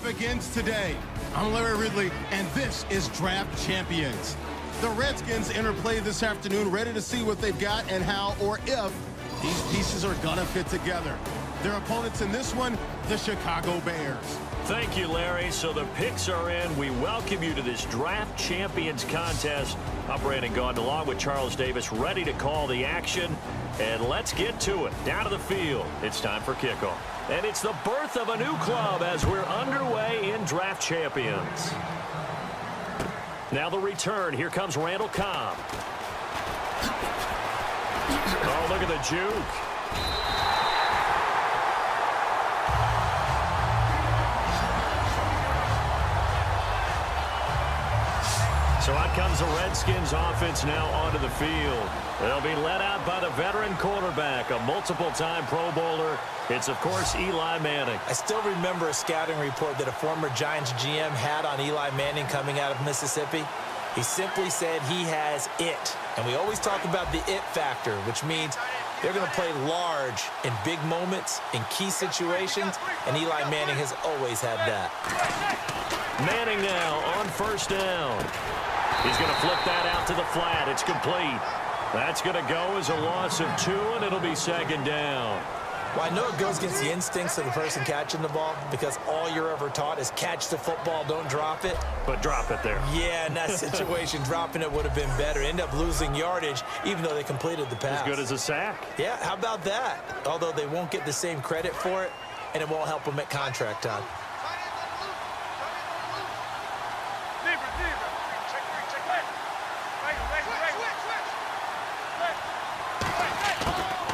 begins today. I'm Larry Ridley, and this is Draft Champions. The Redskins enter play this afternoon, ready to see what they've got and how or if these pieces are gonna fit together. Their opponents in this one, the Chicago Bears. Thank you, Larry. So the picks are in. We welcome you to this Draft Champions contest. I'm Brandon Gaudin along with Charles Davis, ready to call the action. And let's get to it. Down to the field. It's time for kickoff. And it's the birth of a new club as we're underway in Draft Champions. Now the return. Here comes Randall Cobb. Oh, look at the juke. So out comes the Redskins offense now onto the field. They'll be led out by the veteran quarterback, a multiple-time Pro Bowler. It's, of course, Eli Manning. I still remember a scouting report that a former Giants GM had on Eli Manning coming out of Mississippi. He simply said he has it. And we always talk about the it factor, which means they're going to play large in big moments, in key situations, and Eli Manning has always had that. Manning now on first down. He's going to flip that out to the flat. It's complete. That's going to go as a loss of 2, and it'll be second down. Well, I know it goes against the instincts of the person catching the ball because all you're ever taught is catch the football, don't drop it. But drop it there. Yeah, in that situation, dropping it would have been better. End up losing yardage, even though they completed the pass. As good as a sack. Yeah, how about that? Although they won't get the same credit for it, and it won't help them at contract time.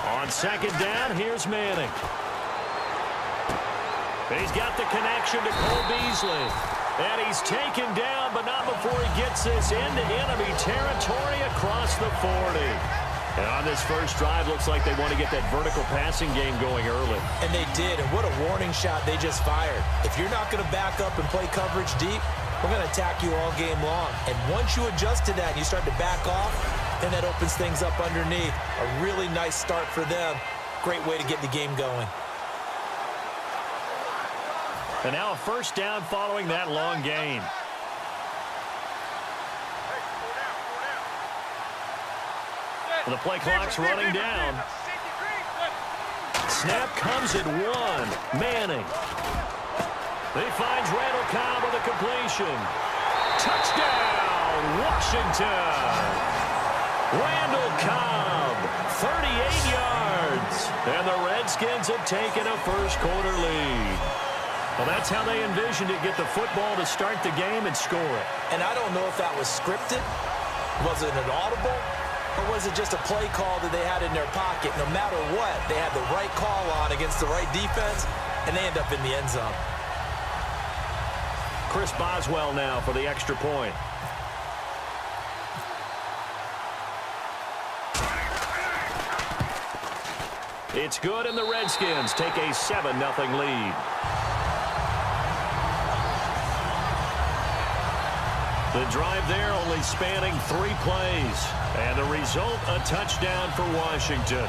On second down, here's Manning. He's got the connection to Cole Beasley. And he's taken down, but not before he gets this into enemy territory across the 40. And on this first drive, looks like they want to get that vertical passing game going early. And they did, and what a warning shot they just fired. If you're not going to back up and play coverage deep, we're going to attack you all game long. And once you adjust to that and you start to back off, then that opens things up underneath. A really nice start for them. Great way to get the game going. And now a first down following that long gain. The play clock's running down. Snap comes at 1. Manning. He finds Randall Cobb with a completion. Touchdown, Washington. Randall Cobb, 38 yards. And the Redskins have taken a first-quarter lead. Well, that's how they envisioned it, get the football to start the game and score it. And I don't know if that was scripted. Was it an audible? Or was it just a play call that they had in their pocket? No matter what, they had the right call on against the right defense, and they end up in the end zone. Chris Boswell now for the extra point. It's good, and the Redskins take a 7-0 lead. The drive there only spanning 3 plays. And the result, a touchdown for Washington.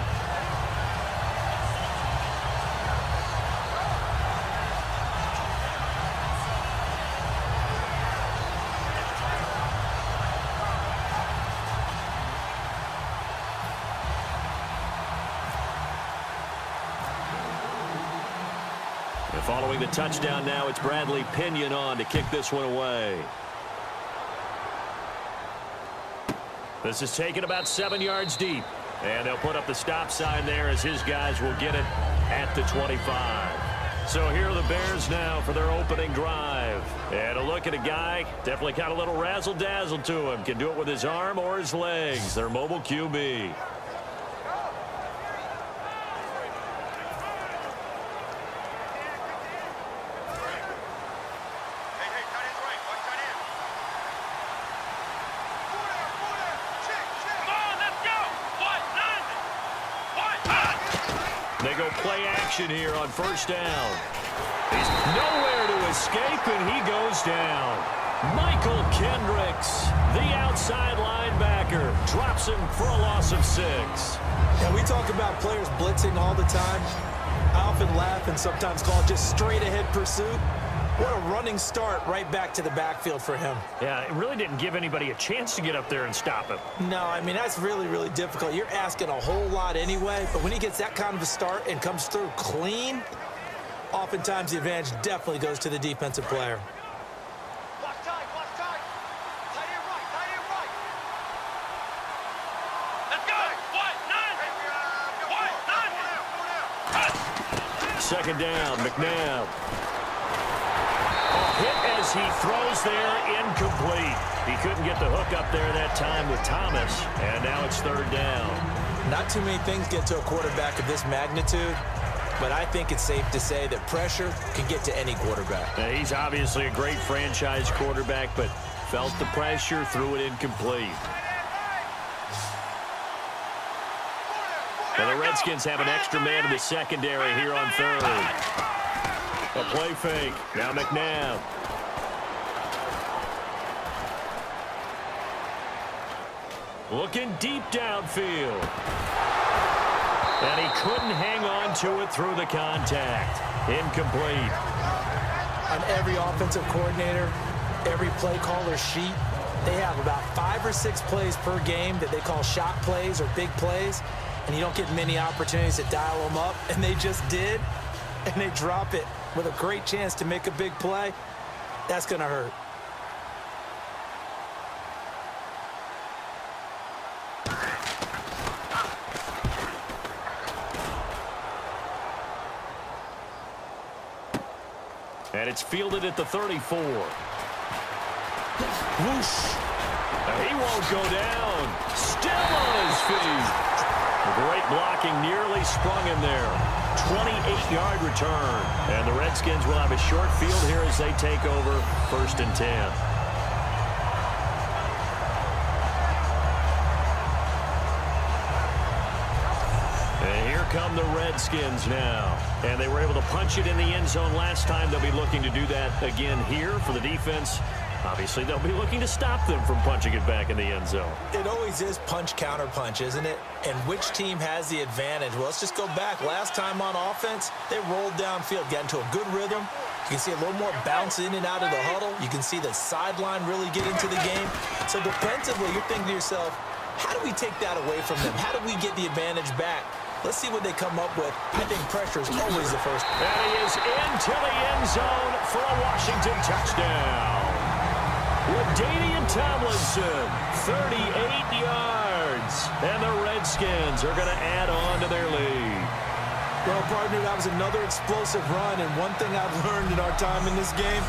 And following the touchdown now, it's Bradley Pinion on to kick this one away. This is taken about 7 yards deep. And they'll put up the stop sign there as his guys will get it at the 25. So here are the Bears now for their opening drive. And a look at a guy, definitely got a little razzle-dazzle to him. Can do it with his arm or his legs. Their mobile QB. They go play action here on first down. He's nowhere to escape, and he goes down. Michael Kendricks, the outside linebacker, drops him for a loss of 6. And we talk about players blitzing all the time. I often laugh and sometimes call it just straight-ahead pursuit. What a running start right back to the backfield for him. Yeah, it really didn't give anybody a chance to get up there and stop him. No, I mean, that's really, really difficult. You're asking a whole lot anyway, but when he gets that kind of a start and comes through clean, oftentimes the advantage definitely goes to the defensive player. Watch tight. Tight end right. Let's go. What? 9. Second down, McNabb. Hit as he throws there, incomplete. He couldn't get the hook up there that time with Thomas, and now it's third down. Not too many things get to a quarterback of this magnitude, but I think it's safe to say that pressure can get to any quarterback. Now, he's obviously a great franchise quarterback, but felt the pressure, threw it incomplete. And the Redskins have an extra man in the secondary here on third. A play fake. Now McNabb. Looking deep downfield. And he couldn't hang on to it through the contact. Incomplete. On every offensive coordinator, every play caller sheet, they have about 5 or 6 plays per game that they call shot plays or big plays, and you don't get many opportunities to dial them up, and they just did, and they drop it with a great chance to make a big play. That's going to hurt. And it's fielded at the 34. Whoosh. He won't go down. Still on his feet. Great blocking, nearly sprung him there. 28-yard return. And the Redskins will have a short field here as they take over 1st and 10. And here come the Redskins now. And they were able to punch it in the end zone last time. They'll be looking to do that again here for the defense. Obviously, they'll be looking to stop them from punching it back in the end zone. It always is punch-counter-punch, isn't it? And which team has the advantage? Well, let's just go back. Last time on offense, they rolled downfield, got into a good rhythm. You can see a little more bounce in and out of the huddle. You can see the sideline really get into the game. So defensively, you're thinking to yourself, how do we take that away from them? How do we get the advantage back? Let's see what they come up with. I think pressure is always the first. And he is into the end zone for a Washington touchdown. LaDainian Tomlinson, 38 yards. And the Redskins are going to add on to their lead. Well, partner, that was another explosive run. And one thing I've learned in our time in this game,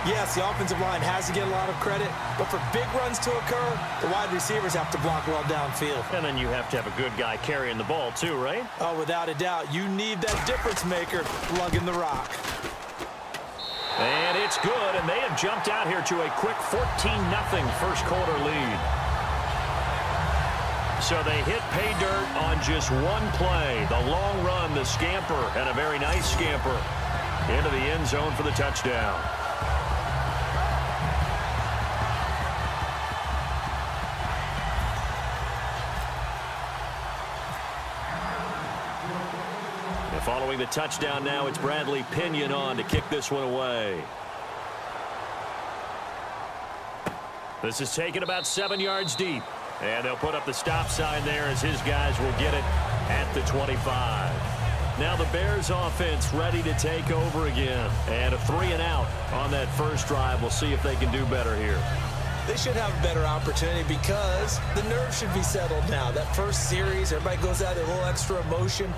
yes, the offensive line has to get a lot of credit. But for big runs to occur, the wide receivers have to block well downfield. And then you have to have a good guy carrying the ball too, right? Oh, without a doubt. You need that difference maker lugging the rock. And it's good, and they have jumped out here to a quick 14-0 first quarter lead. So they hit pay dirt on just one play. The long run, the scamper, and a very nice scamper into the end zone for the touchdown. Following the touchdown now, it's Bradley Pinion on to kick this one away. This is taken about 7 yards deep. And they'll put up the stop sign there as his guys will get it at the 25. Now the Bears offense ready to take over again. And a 3-and-out on that first drive. We'll see if they can do better here. They should have a better opportunity because the nerves should be settled now. That first series, everybody goes out with a little extra emotion.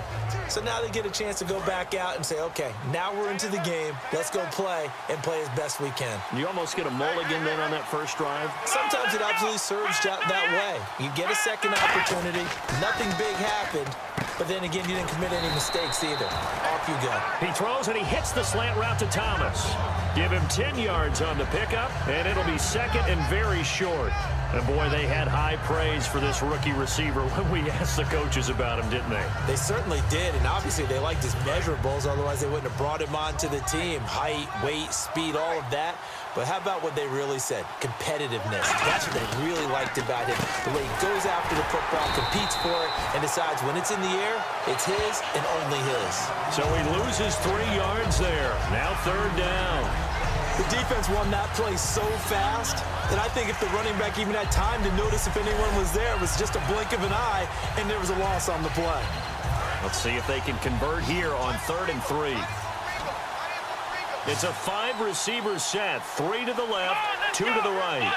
So now they get a chance to go back out and say, okay, now we're into the game. Let's go play and play as best we can. You almost get a mulligan then on that first drive? Sometimes it absolutely serves that way. You get a second opportunity. Nothing big happened. But then again, you didn't commit any mistakes either. Off you go. He throws and he hits the slant route to Thomas. Give him 10 yards on the pickup, and it'll be second and very short. And boy, they had high praise for this rookie receiver when we asked the coaches about him, didn't they? They certainly did, and obviously they liked his measurables, otherwise they wouldn't have brought him onto the team. Height, weight, speed, all of that. But how about what they really said? Competitiveness. That's what they really liked about him. The way he goes after the football, competes for it, and decides when it's in the air, it's his and only his. So he loses 3 yards there. Now third down. The defense won that play so fast that I think if the running back even had time to notice if anyone was there, it was just a blink of an eye, and there was a loss on the play. Let's see if they can convert here on 3rd and 3. It's a 5-receiver set. 3 to the left, 2 to the right.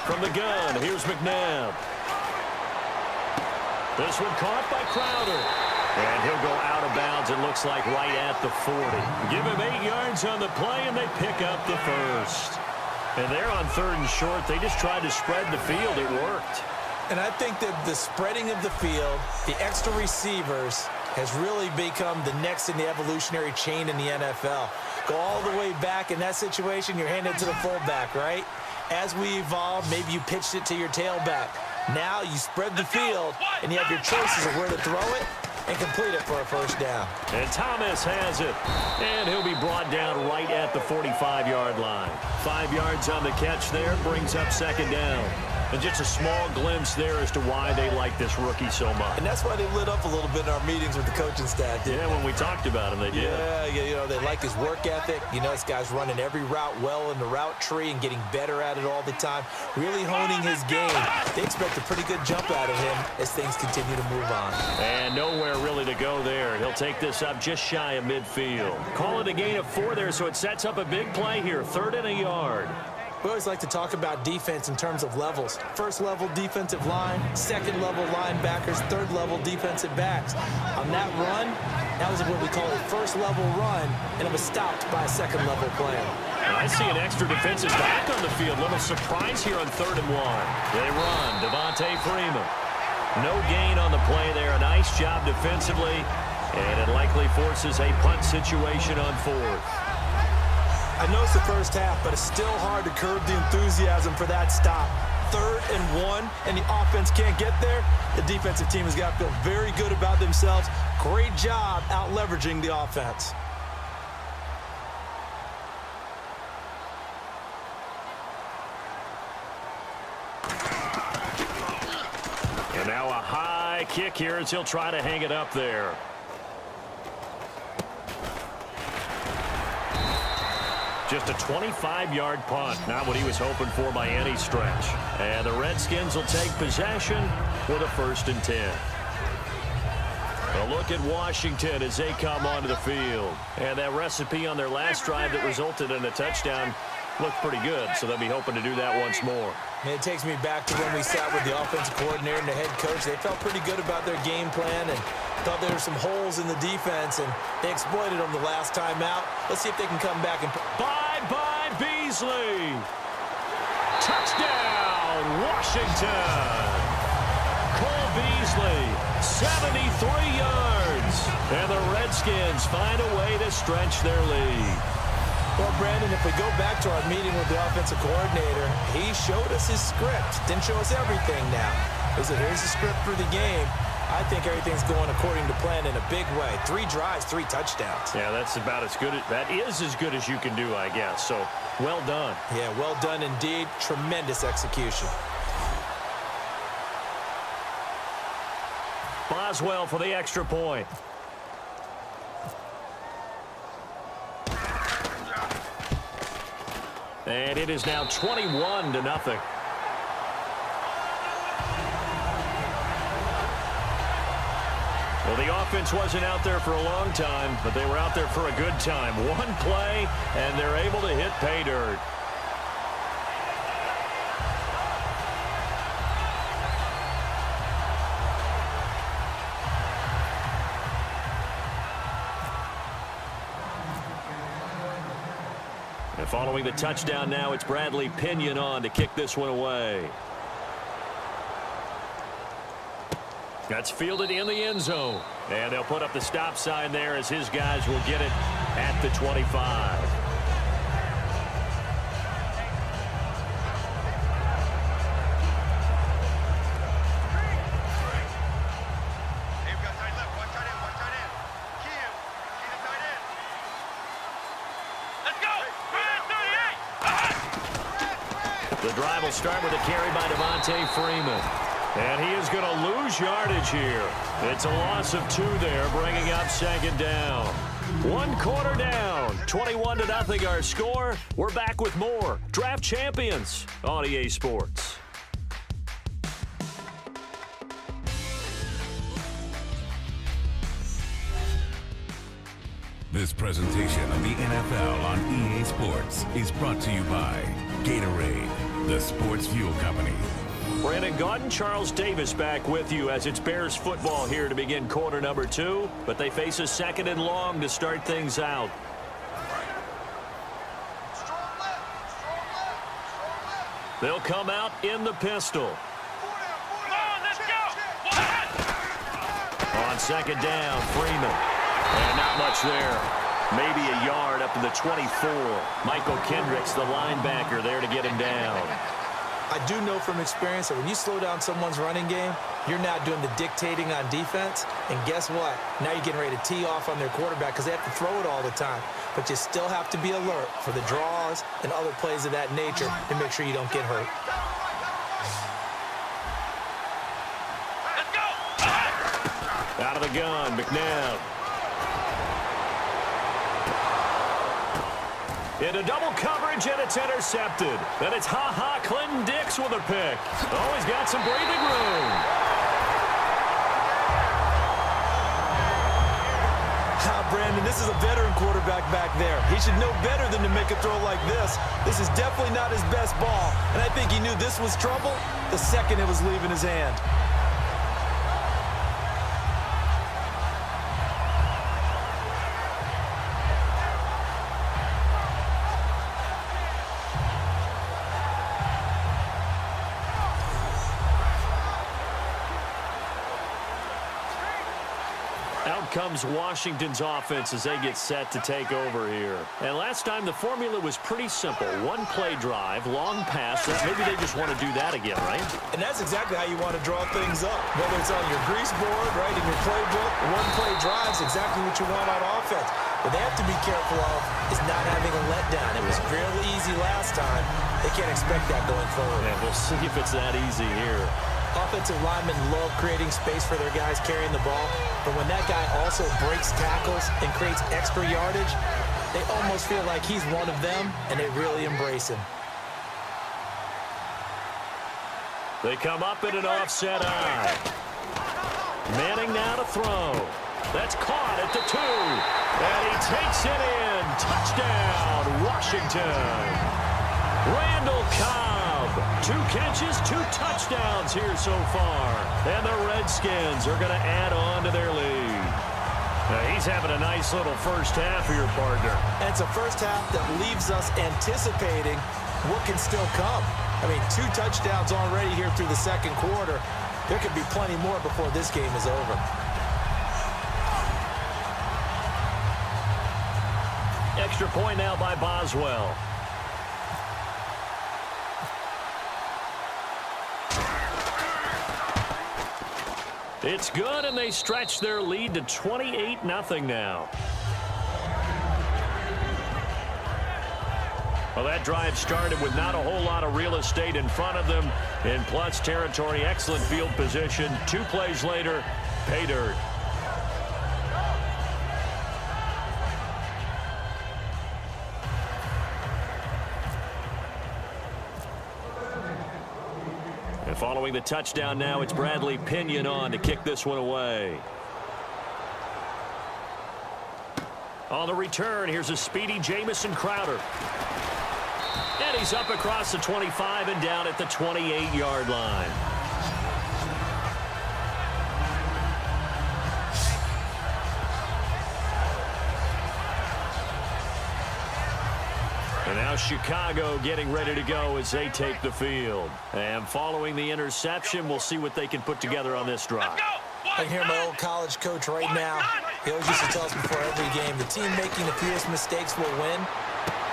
From the gun, here's McNabb. This one caught by Crowder. And he'll go out of bounds, it looks like, right at the 40. Give him 8 yards on the play, and they pick up the first. And they're on 3rd and short. They just tried to spread the field. It worked. And I think that the spreading of the field, the extra receivers, has really become the next in the evolutionary chain in the NFL. Go all the way back in that situation, you're handed to the fullback, right? As we evolve, maybe you pitched it to your tailback. Now you spread the field, and you have your choices of where to throw it and complete it for a first down. And Thomas has it. And he'll be brought down right at the 45-yard line. 5 yards on the catch there, brings up 2nd down. And just a small glimpse there as to why they like this rookie so much. And that's why they lit up a little bit in our meetings with the coaching staff. Yeah, when we talked about him, they did. Yeah, you know, they like his work ethic. You know, this guy's running every route well in the route tree and getting better at it all the time, really honing his game. They expect a pretty good jump out of him as things continue to move on. And nowhere really to go there. He'll take this up just shy of midfield. Call it a gain of 4 there, so it sets up a big play here. 3rd and a yard. We always like to talk about defense in terms of levels. 1st level defensive line, 2nd level linebackers, 3rd level defensive backs. On that run, that was what we call a 1st level run, and it was stopped by a 2nd level player. And I see an extra defensive back on the field. Little surprise here on 3rd and 1. They run. Devontae Freeman. No gain on the play there. A nice job defensively, and it likely forces a punt situation on 4th. I know it's the first half, but it's still hard to curb the enthusiasm for that stop. 3rd and 1, and the offense can't get there. The defensive team has got to feel very good about themselves. Great job out leveraging the offense. And now a high kick here as he'll try to hang it up there. Just a 25-yard punt, not what he was hoping for by any stretch. And the Redskins will take possession with a 1st and 10. A look at Washington as they come onto the field. And that recipe on their last drive that resulted in a touchdown looked pretty good, so they'll be hoping to do that once more. And it takes me back to when we sat with the offensive coordinator and the head coach. They felt pretty good about their game plan and thought there were some holes in the defense, and they exploited them the last time out. Let's see if they can come back and... Bye-bye, Beasley. Touchdown, Washington. Cole Beasley, 73 yards. And the Redskins find a way to stretch their lead. Well, Brandon, if we go back to our meeting with the offensive coordinator, he showed us his script. Didn't show us everything now. He said, here's the script for the game. I think everything's going according to plan in a big way. 3 drives, 3 touchdowns. Yeah, that's about as good. That is as good as you can do, I guess. So, well done. Yeah, well done indeed. Tremendous execution. Boswell for the extra point. And it is now 21-0. Well, the offense wasn't out there for a long time, but they were out there for a good time. One play, and they're able to hit pay dirt. And following the touchdown now, it's Bradley Pinion on to kick this one away. That's fielded in the end zone. And they'll put up the stop sign there as his guys will get it at the 25. The drive will start with a carry by Devontae Freeman. And he is going to lose yardage here. It's a loss of 2 there, bringing up 2nd down. One quarter down, 21-0 our score. We're back with more Draft Champions on EA Sports. This presentation of the NFL on EA Sports is brought to you by Gatorade, the sports fuel company. Brandon Gaudin, Charles Davis back with you as it's Bears football here to begin quarter number 2, but they face a 2nd and long to start things out. They'll come out in the pistol. Come on, let's go. On 2nd down, Freeman. And not much there. Maybe a yard up to the 24. Michael Kendricks, the linebacker, there to get him down. I do know from experience that when you slow down someone's running game, you're not doing the dictating on defense. And guess what? Now you're getting ready to tee off on their quarterback because they have to throw it all the time. But you still have to be alert for the draws and other plays of that nature to make sure you don't get hurt. Let's go. Out of the gun, McNabb. Into double coverage, and it's intercepted. Then it's Clinton Dix with a pick. Oh, he's got some breathing room. Brandon, this is a veteran quarterback back there. He should know better than to make a throw like this. This is definitely not his best ball, and I think he knew this was trouble the second it was leaving his hand. Comes Washington's offense as they get set to take over here. And last time the formula was pretty simple. One play drive, long pass. Maybe they just want to do that again, right? And that's exactly how you want to draw things up. Whether it's on your grease board, right, in your playbook, one play drive is exactly what you want on offense. What they have to be careful of is not having a letdown. It was fairly easy last time. They can't expect that going forward. And we'll see if it's that easy here. Offensive linemen love creating space for their guys carrying the ball, but when that guy also breaks tackles and creates extra yardage, they almost feel like he's one of them, and they really embrace him. They come up in an offset eye. Manning now to throw. That's caught at the 2. And he takes it in. Touchdown, Washington. Randall Cobb. 2 catches, 2 touchdowns here so far. And the Redskins are going to add on to their lead. Now, he's having a nice little first half here, partner. And it's a first half that leaves us anticipating what can still come. I mean, 2 touchdowns already here through the second quarter. There could be plenty more before this game is over. Extra point now by Boswell. It's good, and they stretch their lead to 28-0 now. Well, that drive started with not a whole lot of real estate in front of them. In plus territory, excellent field position. 2 plays later, pay dirt. And following the touchdown now, it's Bradley Pinion on to kick this one away. On the return, here's a speedy Jamison Crowder. And he's up across the 25 and down at the 28-yard line. And now Chicago getting ready to go as they take the field. And following the interception, we'll see what they can put together on this drive. I can hear my old college coach right now. He always used to tell us before every game, the team making the fewest mistakes will win.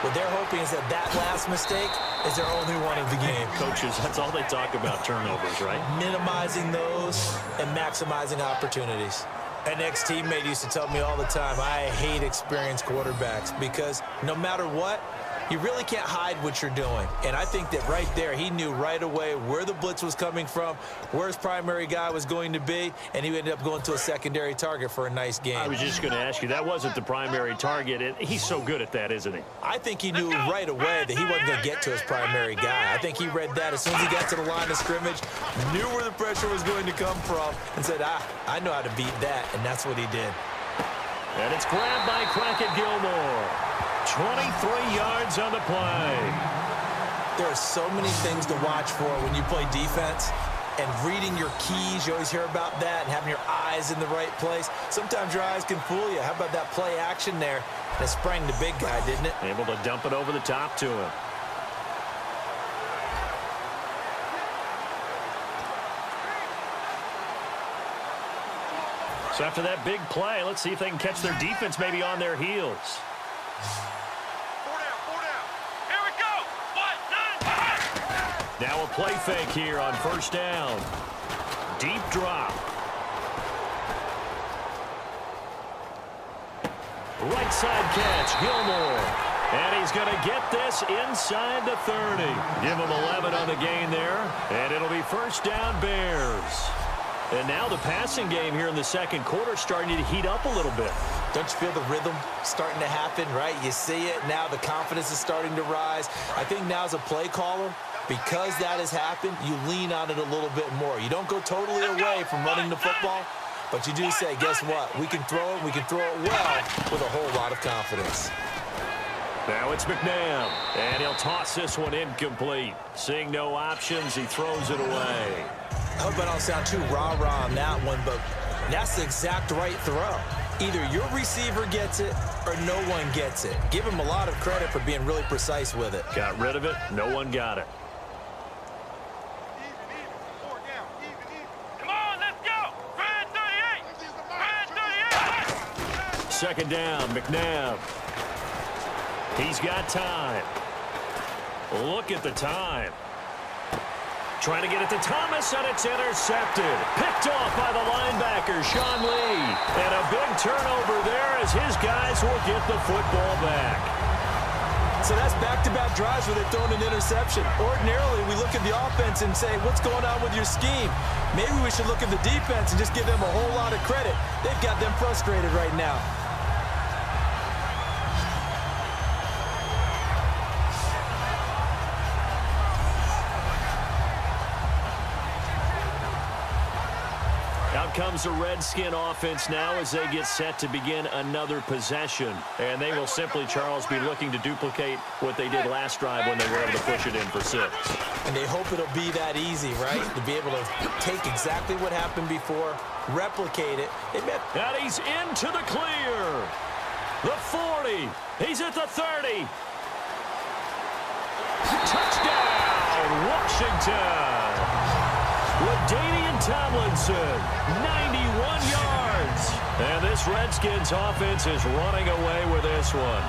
What they're hoping is that last mistake is their only one of the game. Coaches, that's all they talk about, turnovers, right? Minimizing those and maximizing opportunities. An ex-teammate used to tell me all the time, I hate experienced quarterbacks because no matter what, You really can't hide what you're doing. And I think that right there, he knew right away where the blitz was coming from, where his primary guy was going to be, and he ended up going to a secondary target for a nice game. I was just going to ask you, that wasn't the primary target, and he's so good at that, isn't he? I think he knew right away that he wasn't going to get to his primary guy. I think he read that as soon as he got to the line of scrimmage, knew where the pressure was going to come from, and said, I know how to beat that, and that's what he did. And it's grabbed by Crockett Gilmore. 23 yards on the play. There are so many things to watch for when you play defense, and reading your keys, you always hear about that, and having your eyes in the right place. Sometimes your eyes can fool you. How about that play action there? And it sprang the big guy, didn't it? Able to dump it over the top to him. So after that big play, let's see if they can catch their defense maybe on their heels. 4 down. Here we go. 1, 9, Now a play fake here on first down. Deep drop. Right side catch, Gilmore. And he's going to get this inside the 30. Give him 11 on the gain there. And it'll be first down Bears. And now the passing game here in the second quarter starting to heat up a little bit. Don't you feel the rhythm starting to happen, right? You see it. Now the confidence is starting to rise. I think now as a play caller, because that has happened, you lean on it a little bit more. You don't go totally away from running the football, but you do say, guess what? We can throw it. We can throw it well with a whole lot of confidence. Now it's McNabb, and he'll toss this one incomplete. Seeing no options, he throws it away. I hope I don't sound too rah-rah on that one, but that's the exact right throw. Either your receiver gets it or no one gets it. Give him a lot of credit for being really precise with it. Got rid of it. No one got it. Even. 4 down. Even. Come on, let's go. Red 38. Red 38. Second down, McNabb. He's got time. Look at the time. Trying to get it to Thomas, and it's intercepted. Picked off by the linebacker, Sean Lee. And a big turnover there as his guys will get the football back. So that's back-to-back drives where they've thrown an interception. Ordinarily, we look at the offense and say, what's going on with your scheme? Maybe we should look at the defense and just give them a whole lot of credit. They've got them frustrated right now. Out comes the Redskin offense now as they get set to begin another possession. And they will simply, Charles, be looking to duplicate what they did last drive when they were able to push it in for 6. And they hope it'll be that easy, right? To be able to take exactly what happened before, replicate it. And he's into the clear. The 40. He's at the 30. Touchdown, Washington. LaDainian Tomlinson, 91 yards. And this Redskins offense is running away with this one.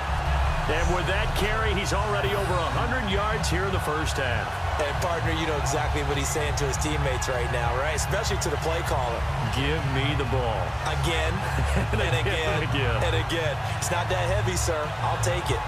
And with that carry, he's already over 100 yards here in the first half. And, partner, you know exactly what he's saying to his teammates right now, right? Especially to the play caller. Give me the ball. Again, and again, and again. It's not that heavy, sir. I'll take it.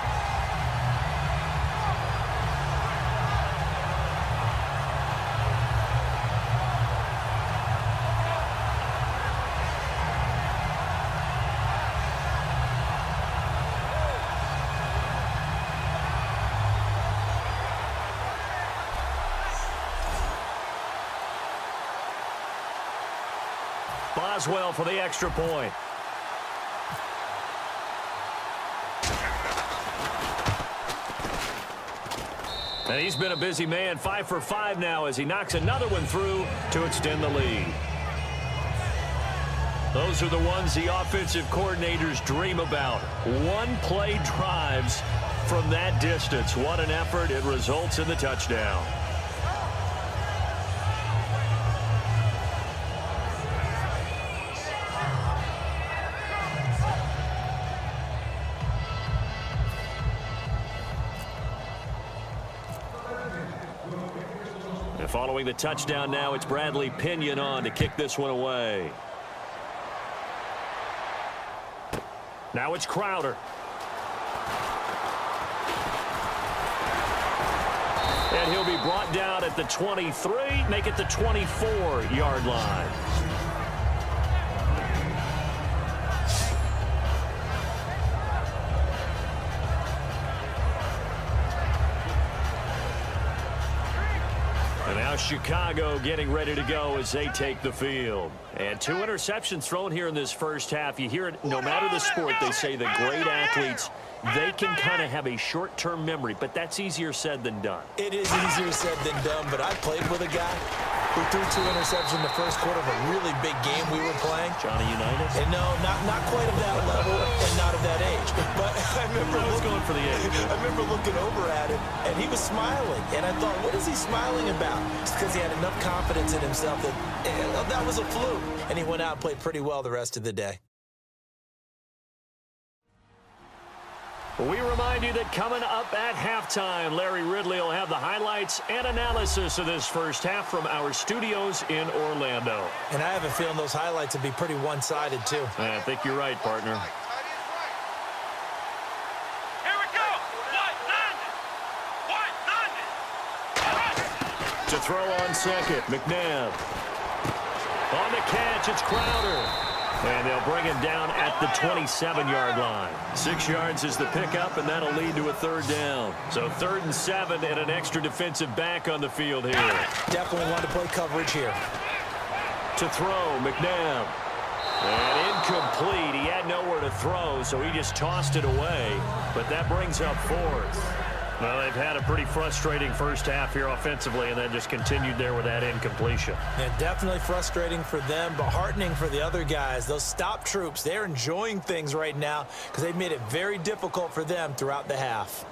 Boswell for the extra point. And he's been a busy man, 5 for 5 now as he knocks another one through to extend the lead. Those are the ones the offensive coordinators dream about. One-play drives from that distance. What an effort. It results in the touchdown. Following the touchdown now, it's Bradley Pinion on to kick this one away. Now it's Crowder. brought down at the 23, make it the 24-yard line. And now Chicago getting ready to go as they take the field. And 2 interceptions thrown here in this first half. You hear it, no matter the sport, they say the great athletes, they can kind of have a short-term memory, but that's easier said than done. It is easier said than done, but I played with a guy who threw 2 interceptions in the first quarter of a really big game we were playing. Johnny Unitas? And no, not quite of that level and not of that age. But I remember going for the age. I remember looking over at him, and he was smiling. And I thought, what is he smiling about? It's because he had enough confidence in himself that that was a fluke. And he went out and played pretty well the rest of the day. We remind you that coming up at halftime, Larry Ridley will have the highlights and analysis of this first half from our studios in Orlando. And I have a feeling those highlights will be pretty one-sided, too. I think you're right, partner. Here we go. To throw on second, McNabb. On the catch, it's Crowder. And they'll bring him down at the 27-yard line. 6 yards is the pickup, and that'll lead to a 3rd down. So 3rd and 7 and an extra defensive back on the field here. Definitely want to play coverage here. To throw, McNabb. And incomplete. He had nowhere to throw, so he just tossed it away. But that brings up 4th. Well, they've had a pretty frustrating first half here offensively, and then just continued there with that incompletion. Yeah, definitely frustrating for them, but heartening for the other guys. Those stop troops, they're enjoying things right now because they've made it very difficult for them throughout the half.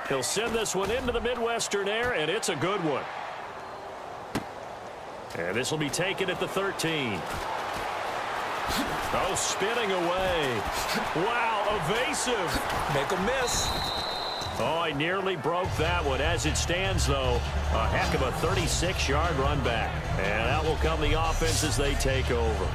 He'll send this one into the Midwestern air, and it's a good one. And this will be taken at the 13. Oh, spinning away. Wow, evasive. Make a miss. Oh, I nearly broke that one. As it stands, though, a heck of a 36-yard run back. And out will come the offense as they take over.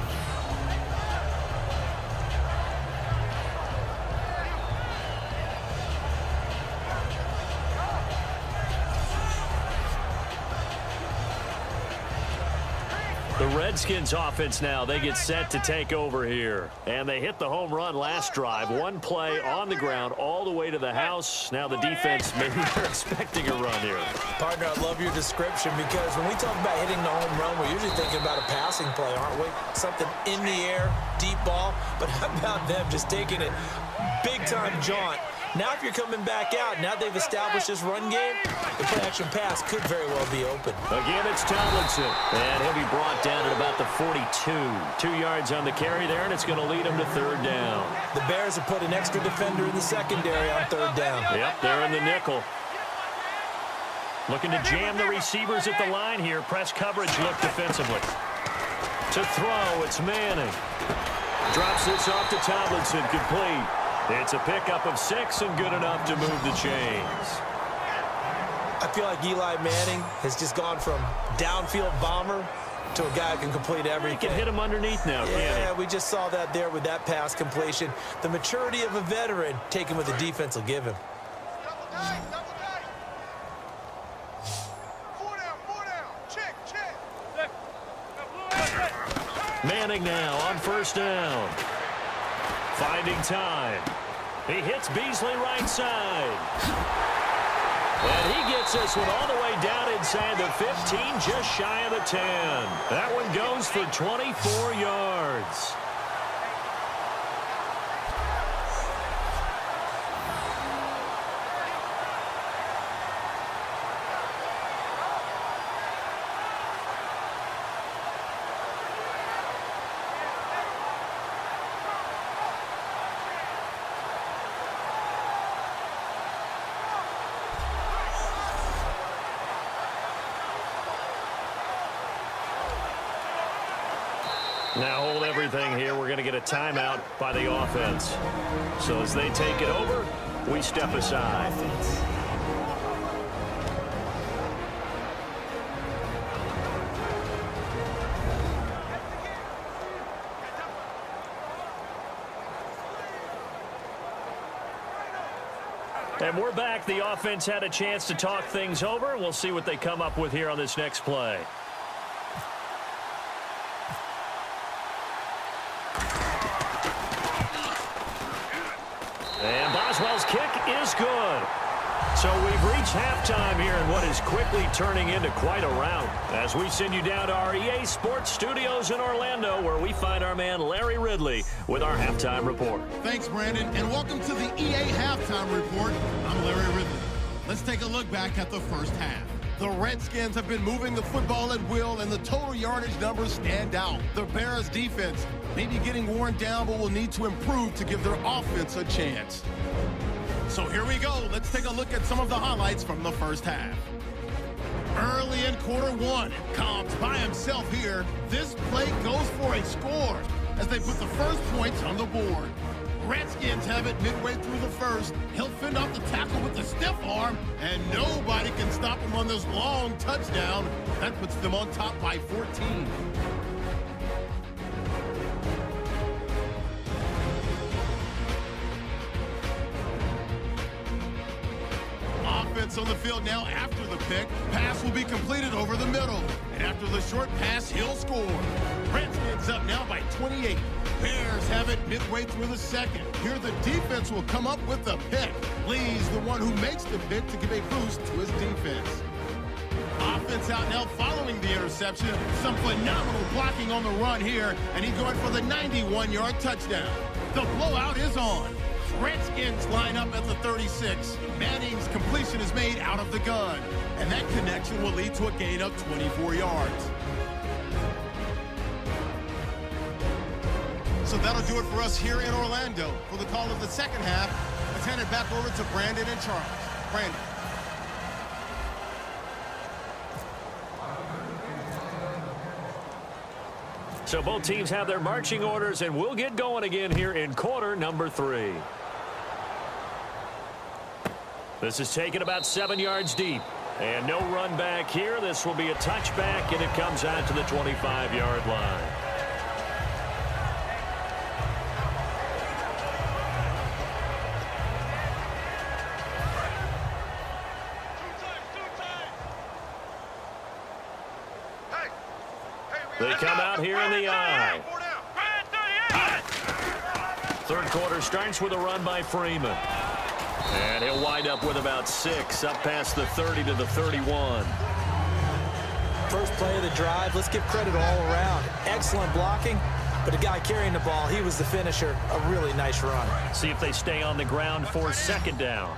The Redskins offense now, they get set to take over here. And they hit the home run last drive. One play on the ground all the way to the house. Now the defense, maybe they're expecting a run here. Partner, I love your description because when we talk about hitting the home run, we're usually thinking about a passing play, aren't we? Something in the air, deep ball. But how about them just taking it big-time jaunt? Now if you're coming back out, now they've established this run game, the play-action pass could very well be open. Again, it's Tomlinson. And he'll be brought down at about the 42. 2 yards on the carry there, and it's going to lead him to 3rd down. The Bears have put an extra defender in the secondary on 3rd down. Yep, they're in the nickel. Looking to jam the receivers at the line here. Press coverage look defensively. To throw, it's Manning. Drops this off to Tomlinson, complete. It's a pickup of 6 and good enough to move the chains. I feel like Eli Manning has just gone from downfield bomber to a guy who can complete everything. He can hit him underneath now, can't he? Yeah, we just saw that there with that pass completion. The maturity of a veteran taken what the defense will give him. Manning now on 1st down. Finding time. He hits Beasley right side. And he gets this one all the way down inside the 15, just shy of the 10. That one goes for 24 yards. Now hold everything here. We're going to get a timeout by the offense. So as they take it over, we step aside. And we're back. The offense had a chance to talk things over. We'll see what they come up with here on this next play. And Boswell's kick is good. So we've reached halftime here in what is quickly turning into quite a rout as we send you down to our EA Sports Studios in Orlando, where we find our man Larry Ridley with our halftime report. Thanks, Brandon, and welcome to the EA Halftime Report. I'm Larry Ridley. Let's take a look back at the first half. The Redskins have been moving the football at will, and the total yardage numbers stand out. The Bears' defense may be getting worn down, but will need to improve to give their offense a chance. So here we go. Let's take a look at some of the highlights from the first half. Early in quarter one, Cobbs by himself here. This play goes for a score as they put the first points on the board. Redskins have it midway through the first. He'll fend off the tackle with the stiff arm, and nobody can stop him on this long touchdown. That puts them on top by 14. Offense on the field now after the pick. Pass will be completed over the middle. And after the short pass, he'll score. Redskins up now by 28. Bears have it midway through the second. Here the defense will come up with the pick. Lee's the one who makes the pick to give a boost to his defense. Offense out now following the interception. Some phenomenal blocking on the run here. And he's going for the 91-yard touchdown. The blowout is on. Redskins line up at the 36. Manning's completion is made out of the gun. And that connection will lead to a gain of 24 yards. So that'll do it for us here in Orlando. For the call of the second half, let's hand it back over to Brandon and Charles. Brandon. So both teams have their marching orders, and we'll get going again here in quarter number 3. This is taken about 7 yards deep. And no run back here. This will be a touchback, and it comes out to the 25-yard line. They come out here in the eye. Third quarter starts with a run by Freeman. And he'll wind up with about 6, up past the 30 to the 31. First play of the drive, let's give credit all around. Excellent blocking, but the guy carrying the ball, he was the finisher. A really nice run. See if they stay on the ground for second down.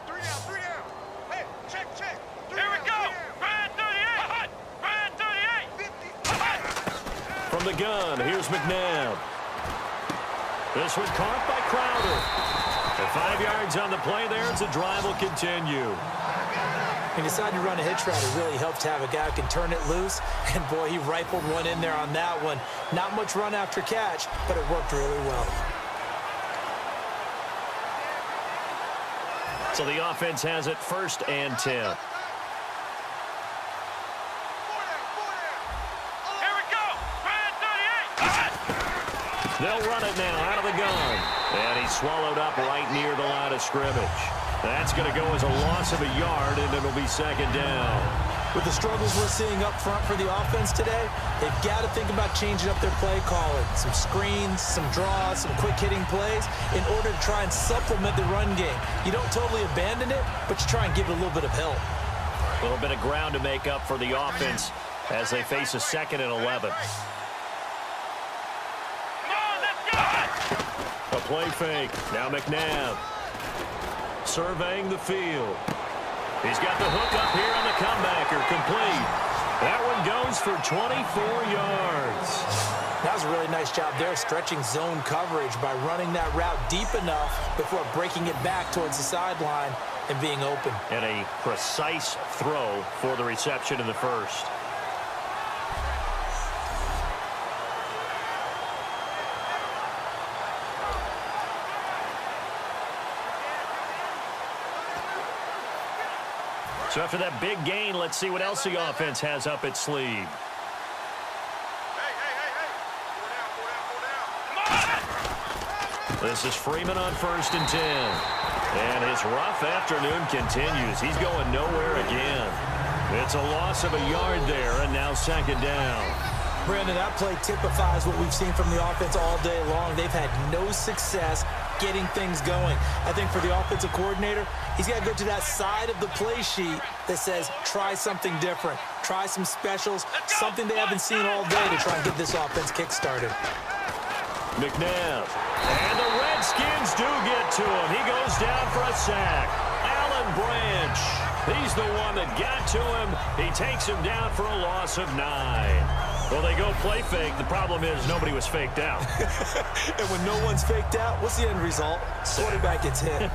3 down. Hey, check. Here we go. Brad 38. Brad 38. From the gun, here's McNabb. This one caught by Crowder. And 5 yards on the play there as the drive will continue. He decided to run a hitch route. It really helps to have a guy who can turn it loose. And, boy, he rifled one in there on that one. Not much run after catch, but it worked really well. So the offense has it 1st and 10. Here we go. Brad 38. They'll run it now out of the gun. And he's swallowed up right near the line of scrimmage. That's going to go as a loss of a yard, and it'll be second down. With the struggles we're seeing up front for the offense today, they've got to think about changing up their play calling. Some screens, some draws, some quick-hitting plays in order to try and supplement the run game. You don't totally abandon it, but you try and give it a little bit of help. A little bit of ground to make up for the offense as they face a 2nd and 11. A play fake. Now McNabb surveying the field. He's got the hook up here on the comebacker. Complete. That one goes for 24 yards. That was a really nice job there, stretching zone coverage by running that route deep enough before breaking it back towards the sideline and being open. And a precise throw for the reception in the first. So after that big gain, let's see what else the offense has up its sleeve. Hey. Four down. This is Freeman on 1st and 10. And his rough afternoon continues. He's going nowhere again. It's a loss of a yard there, and now 2nd down. Brandon, that play typifies what we've seen from the offense all day long. They've had no success getting things going. I think for the offensive coordinator, he's got to go to that side of the play sheet that says, try something different. Try some specials, something they haven't seen all day to try and get this offense kick-started. McNabb. And the Redskins do get to him. He goes down for a sack. Alan Branch. He's the one that got to him. He takes him down for a loss of 9. Well, they go play fake. The problem is nobody was faked out. And when no one's faked out, what's the end result? Quarterback gets hit.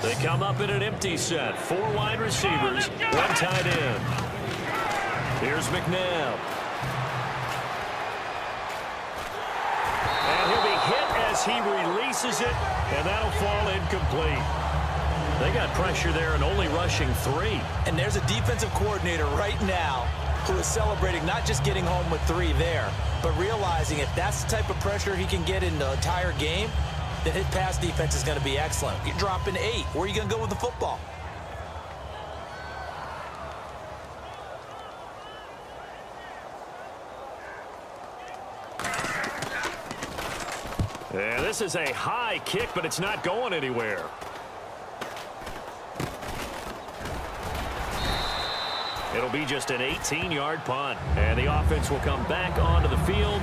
They come up in an empty set. 4 wide receivers, 1 tight end. Here's McNabb. And he'll be hit as he releases it, and that'll fall incomplete. They got pressure there and only rushing 3. And there's a defensive coordinator right now who is celebrating not just getting home with 3 there, but realizing if that's the type of pressure he can get in the entire game, then his pass defense is going to be excellent. You're dropping 8. Where are you going to go with the football? Yeah, this is a high kick, but it's not going anywhere. It'll be just an 18-yard punt, and the offense will come back onto the field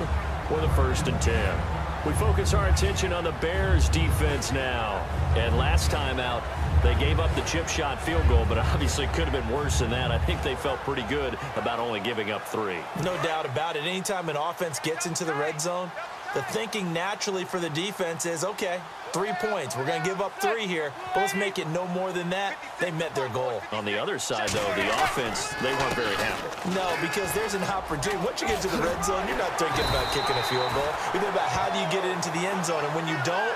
for the 1st and 10. We focus our attention on the Bears defense now. And last time out, they gave up the chip shot field goal, but obviously could have been worse than that. I think they felt pretty good about only giving up 3. No doubt about it. Anytime an offense gets into the red zone, the thinking naturally for the defense is, okay, 3 points. We're going to give up 3 here, but let's make it no more than that. They met their goal. On the other side, though, the offense, they weren't very happy. No, because there's an opportunity. Once you get to the red zone, you're not thinking about kicking a field goal. You're thinking about how do you get it into the end zone, and when you don't,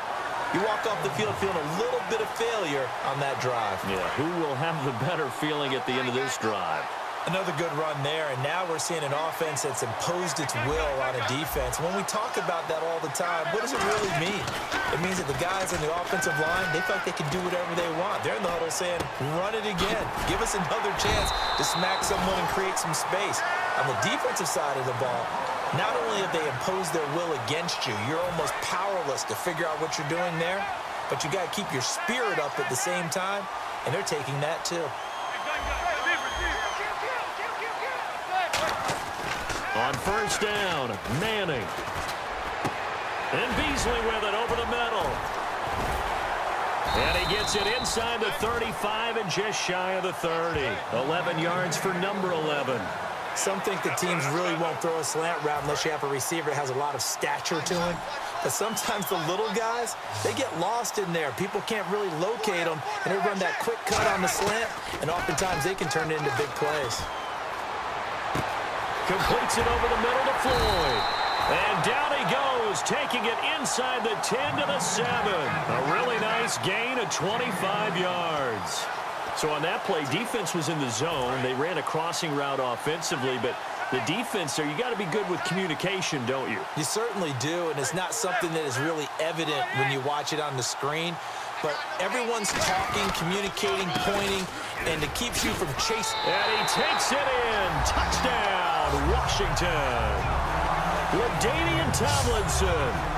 you walk off the field feeling a little bit of failure on that drive. Yeah, who will have the better feeling at the end of this drive? Another good run there, and now we're seeing an offense that's imposed its will on a defense. When we talk about that all the time, what does it really mean? It means that the guys on the offensive line, they feel like they can do whatever they want. They're in the huddle saying, run it again. Give us another chance to smack someone and create some space. On the defensive side of the ball, not only have they imposed their will against you, you're almost powerless to figure out what you're doing there, but you got to keep your spirit up at the same time, and they're taking that too. On 1st down, Manning. And Beasley with it over the middle. And he gets it inside the 35 and just shy of the 30. 11 yards for number 11. Some think the teams really won't throw a slant route unless you have a receiver that has a lot of stature to him. But sometimes the little guys, they get lost in there. People can't really locate them, and they run that quick cut on the slant, and oftentimes they can turn it into big plays. Completes it over the middle to Floyd. And down he goes, taking it inside the 10 to the 7. A really nice gain of 25 yards. So on that play, defense was in the zone. They ran a crossing route offensively, but the defense there, you got to be good with communication, don't you? You certainly do, and it's not something that is really evident when you watch it on the screen. But everyone's talking, communicating, pointing, and it keeps you from chasing. And he takes it in. Touchdown, Washington. LaDainian Tomlinson,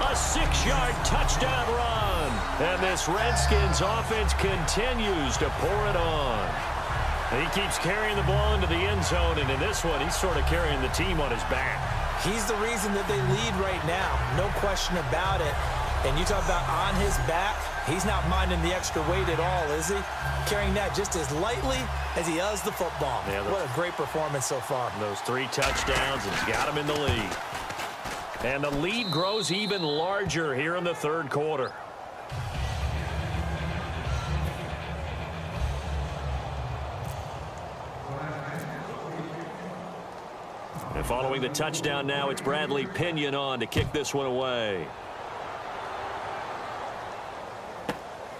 a 6-yard touchdown run. And this Redskins offense continues to pour it on. He keeps carrying the ball into the end zone, and in this one, he's sort of carrying the team on his back. He's the reason that they lead right now, no question about it. And you talk about on his back, he's not minding the extra weight at all, is he? Carrying that just as lightly as he does the football. Yeah, what a great performance so far. Those 3 touchdowns has got him in the lead. And the lead grows even larger here in the third quarter. And Following the touchdown now, it's Bradley Pinion on to kick this one away.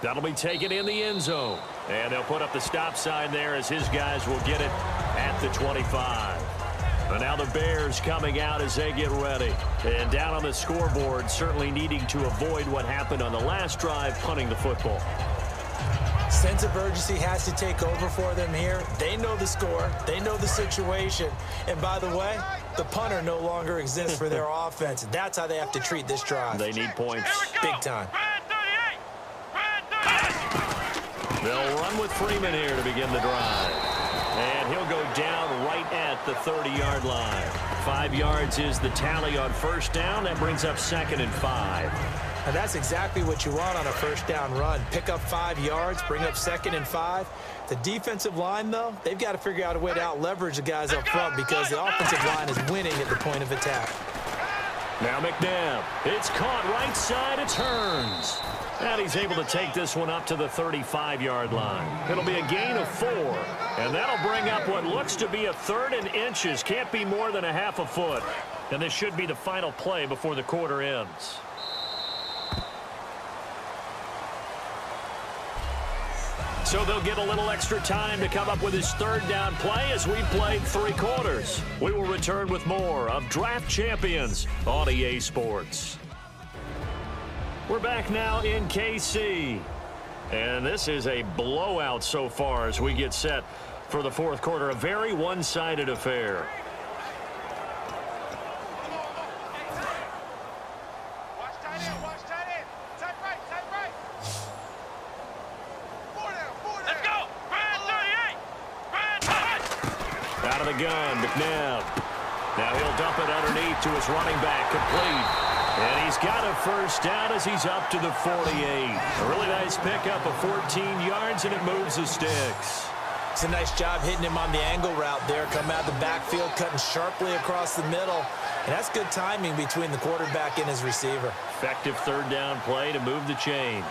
That'll be taken in the end zone. And they'll put up the stop sign there as his guys will get it at the 25. And now the Bears coming out as they get ready. And down on the scoreboard, certainly needing to avoid what happened on the last drive, punting the football. Sense of urgency has to take over for them here. They know the score. They know the situation. And by the way, the punter no longer exists for their offense. That's how they have to treat this drive. They need points. Big time. They'll run with Freeman here to begin the drive. And he'll go down right at the 30-yard line. 5 yards is the tally on first down. That brings up 2nd and 5. And that's exactly what you want on a first down run. Pick up 5 yards, bring up 2nd and 5. The defensive line, though, they've got to figure out a way to out-leverage the guys up front because the offensive line is winning at the point of attack. Now McNabb. It's caught right side. It turns. And he's able to take this one up to the 35-yard line. It'll be a gain of 4. And that'll bring up what looks to be a 3rd and inches. Can't be more than a half a foot. And this should be the final play before the quarter ends. So they'll get a little extra time to come up with his 3rd down play as we've played 3 quarters. We will return with more of Draft Champions on EA Sports. We're back now in KC. And this is a blowout so far as we get set for the 4th quarter. A very one-sided affair. Watch tight end, watch tight end. Tight right, tight right. 4 down, 4 down. Let's go. Brad 38. Brad 38. Out of the gun, McNabb. Now he'll dump it underneath to his running back, complete. And he's got a first down as he's up to the 48. A really nice pickup of 14 yards, and it moves the sticks. It's a nice job hitting him on the angle route there. Coming out of the backfield, cutting sharply across the middle. And that's good timing between the quarterback and his receiver. Effective 3rd down play to move the chains.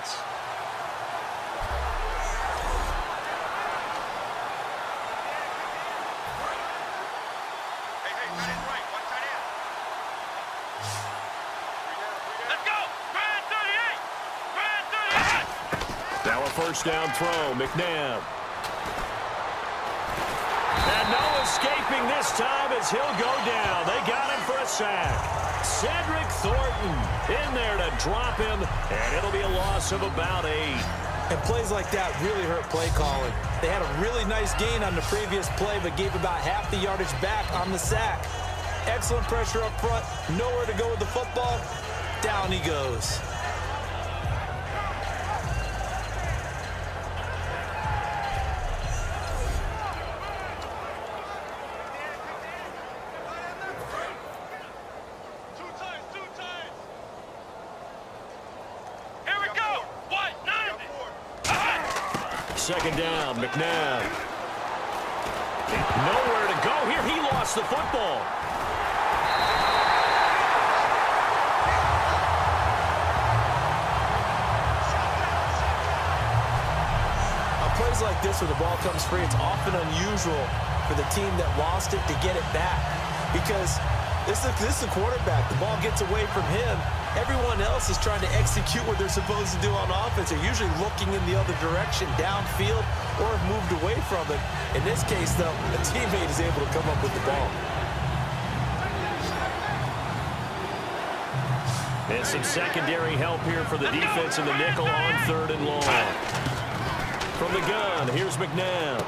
First down throw, McNabb. And no escaping this time as he'll go down. They got him for a sack. Cedric Thornton in there to drop him, and it'll be a loss of about 8. And plays like that really hurt play calling. They had a really nice gain on the previous play, but gave about half the yardage back on the sack. Excellent pressure up front, nowhere to go with the football. Down he goes. Second down, McNabb. Nowhere to go here. He lost the football. On plays like this where the ball comes free, it's often unusual for the team that lost it to get it back. Because this is the quarterback. The ball gets away from him. Everyone else is trying to execute what they're supposed to do on offense. They're usually looking in the other direction, downfield, or have moved away from it. In this case, though, a teammate is able to come up with the ball. And some secondary help here for the defense in the nickel on 3rd and long. From the gun, here's McNabb.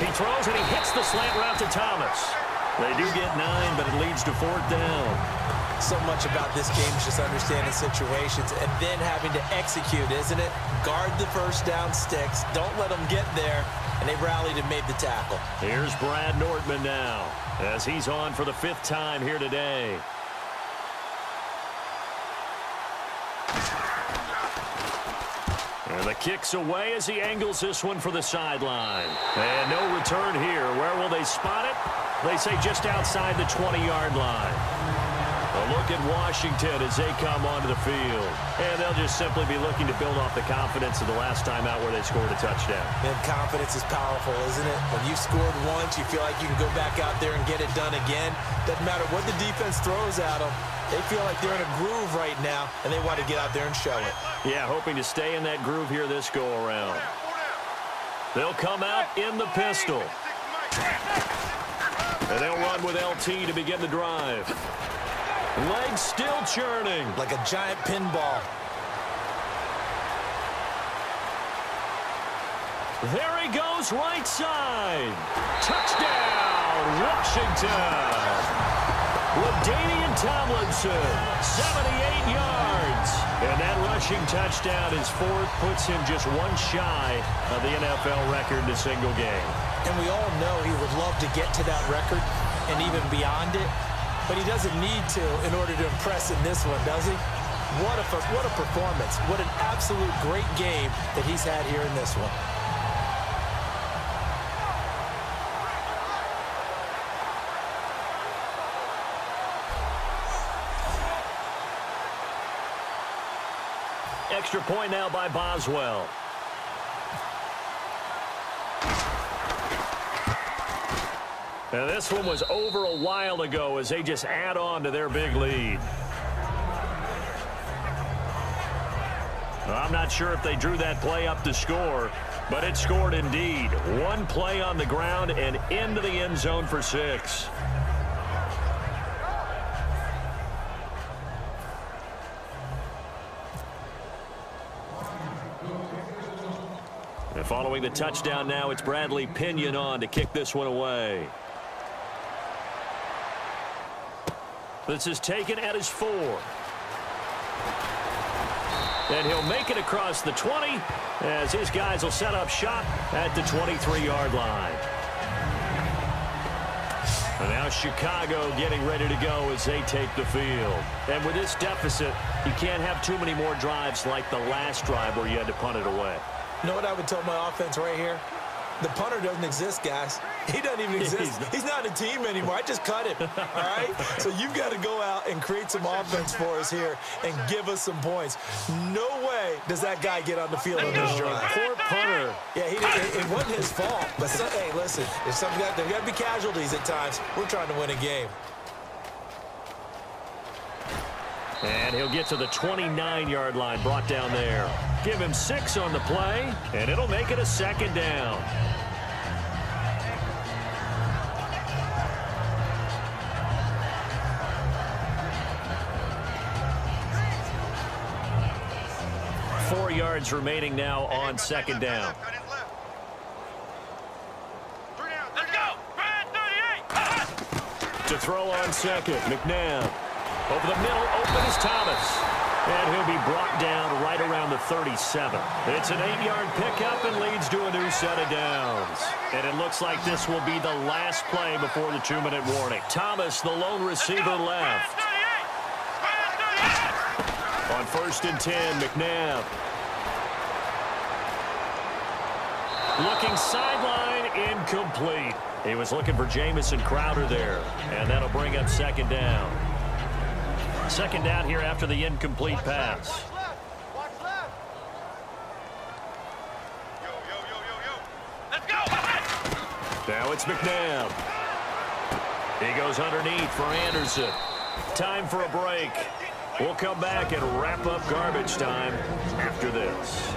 He throws and he hits the slant route to Thomas. They do get 9, but it leads to 4th down. So much about this game is just understanding situations and then having to execute, isn't it? Guard the first down sticks. Don't let them get there. And they rallied and made the tackle. Here's Brad Nordman now as he's on for the 5th time here today. And the kick's away as he angles this one for the sideline. And no return here. Where will they spot it? They say just outside the 20-yard line. A look look at Washington as they come onto the field. And they'll just simply be looking to build off the confidence of the last time out where they scored a touchdown. And confidence is powerful, isn't it? When you've scored once, you feel like you can go back out there and get it done again. Doesn't matter what the defense throws at them. They feel like they're in a groove right now, and they want to get out there and show it. Yeah, hoping to stay in that groove here this go-around. They'll come out in the pistol. And they'll run with LT to begin the drive. Legs still churning. Like a giant pinball. There he goes, right side. Touchdown, Washington. LaDainian Tomlinson, 78 yards. And that rushing touchdown is fourth, puts him just one shy of the NFL record in a single game. And we all know he would love to get to that record and even beyond it, but he doesn't need to in order to impress in this one, does he? What a performance. What an absolute great game that he's had here in this one. Extra point now by Boswell. Now this one was over a while ago as they just add on to their big lead. Well, I'm not sure if they drew that play up to score, but it scored indeed. One play on the ground and into the end zone for 6. And following the touchdown now, it's Bradley Pinion on to kick this one away. This is taken at his 4. And he'll make it across the 20 as his guys will set up shop at the 23-yard line. And now Chicago getting ready to go as they take the field. And with this deficit, you can't have too many more drives like the last drive where you had to punt it away. You know what I would tell my offense right here? The punter doesn't exist, guys. He doesn't even exist. He's not a team anymore. I just cut him, all right? So you've got to go out and create some offense for us here and give us some points. No way does that guy get on the field on this drive. Poor punter. Yeah, it wasn't his fault. But, hey, listen, there's got to be casualties at times. We're trying to win a game. And he'll get to the 29-yard line, brought down there. Give him 6 on the play, and it'll make it a 2nd down. Four yards remaining now on 2nd down. Let's go! Brad 38! To throw on 2nd, McNabb. Over the middle, open is Thomas. And he'll be brought down right around the 37. It's an 8-yard pickup and leads to a new set of downs. And it looks like this will be the last play before the 2-minute warning. Thomas, the lone receiver, left. On 1st and 10, McNabb. Looking sideline, incomplete. He was looking for Jamison Crowder there. And that'll bring up 2nd down. 2nd down here after the incomplete pass. Let's go! Now it's McNabb. He goes underneath for Anderson. Time for a break. We'll come back and wrap up garbage time after this.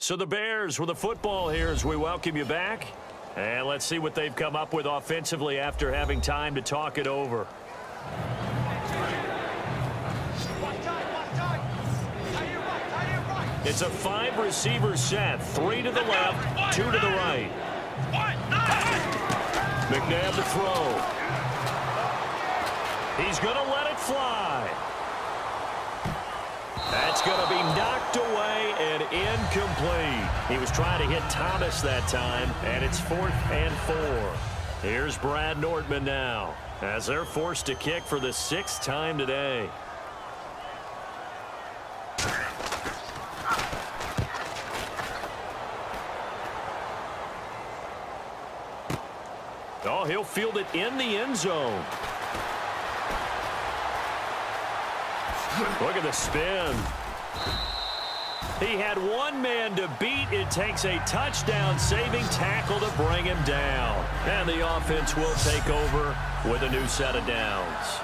So the Bears with the football here as we welcome you back. And let's see what they've come up with offensively after having time to talk it over. It's a 5-receiver set. 3 to the left, 2 to the right. McNabb to throw. He's going to let it fly. That's going to be knocked away and incomplete. He was trying to hit Thomas that time, and it's 4th and 4. Here's Brad Nordman now as they're forced to kick for the 6th time today. now. He'll field it in the end zone. Look at the spin. He had one man to beat. It takes a touchdown-saving tackle to bring him down. And the offense will take over with a new set of downs.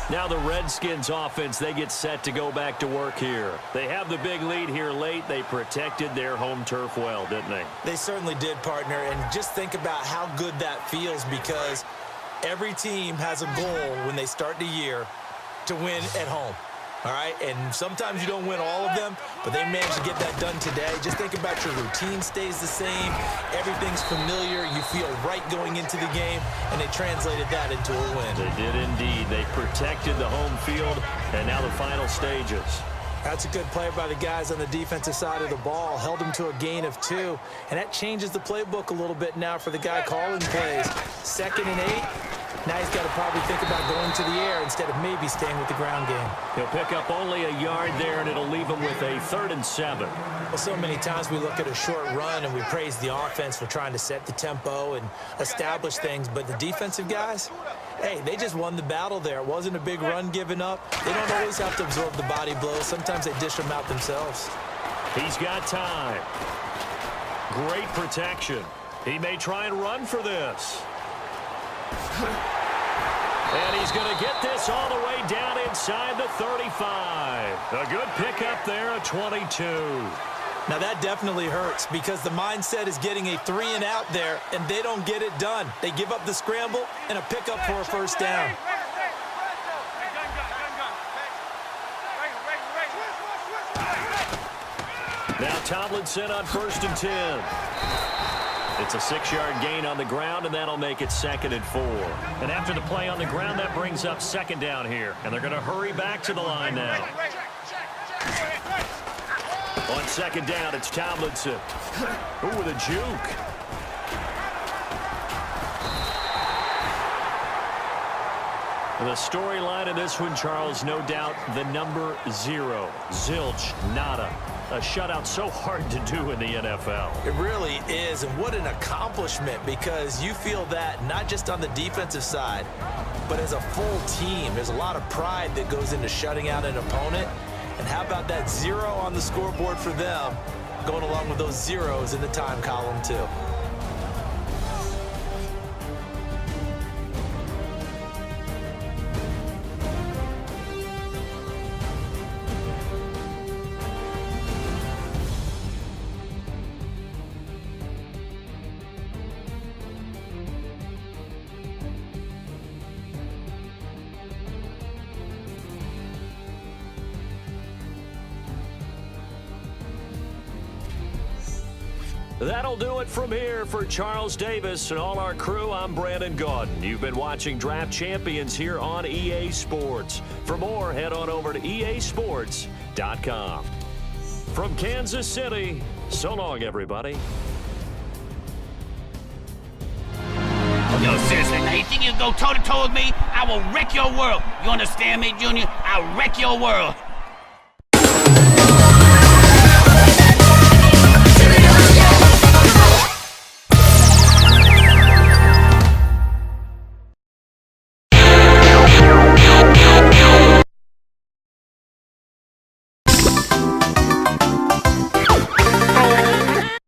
Now the Redskins offense, they get set to go back to work here. They have the big lead here late. They protected their home turf well, didn't they? They certainly did, partner. And just think about how good that feels, because every team has a goal when they start the year to win at home. All right, and sometimes you don't win all of them, but they managed to get that done today. Just think about your routine stays the same. Everything's familiar. You feel right going into the game, and they translated that into a win. They did indeed. They protected the home field, and now the final stages. That's a good play by the guys on the defensive side of the ball. Held them to a gain of 2, and that changes the playbook a little bit now for the guy calling plays. 2nd and 8. Now he's got to probably think about going to the air instead of maybe staying with the ground game. He'll pick up only a yard there, and it'll leave him with a 3rd and 7. Well, so many times we look at a short run and we praise the offense for trying to set the tempo and establish things, but the defensive guys, hey, they just won the battle there. It wasn't a big run given up. They don't always have to absorb the body blows. Sometimes they dish them out themselves. He's got time. Great protection. He may try and run for this. And he's going to get this all the way down inside the 35. A good pickup there, a 22. Now that definitely hurts, because the mindset is getting a 3-and-out there, and they don't get it done. They give up the scramble and a pickup for a first down. Now Tomlinson on 1st and 10. It's a 6-yard gain on the ground, and that'll make it 2nd and 4. And after the play on the ground, that brings up 2nd down here. And they're going to hurry back to the line now. On 2nd down, it's Tomlinson. Ooh, with a juke. The storyline in this one, Charles, no doubt the number 0. Zilch, nada. A shutout so hard to do in the NFL. It really is, and what an accomplishment, because you feel that not just on the defensive side, but as a full team. There's a lot of pride that goes into shutting out an opponent. And how about that 0 on the scoreboard for them, going along with those zeros in the time column too. That'll do it from here for Charles Davis and all our crew. I'm Brandon Gaudin. You've been watching Draft Champions here on EA Sports. For more, head on over to easports.com. From Kansas City, so long, everybody. Yo, seriously, now you think you can go toe-to-toe with me? I will wreck your world. You understand me, Junior? I'll wreck your world.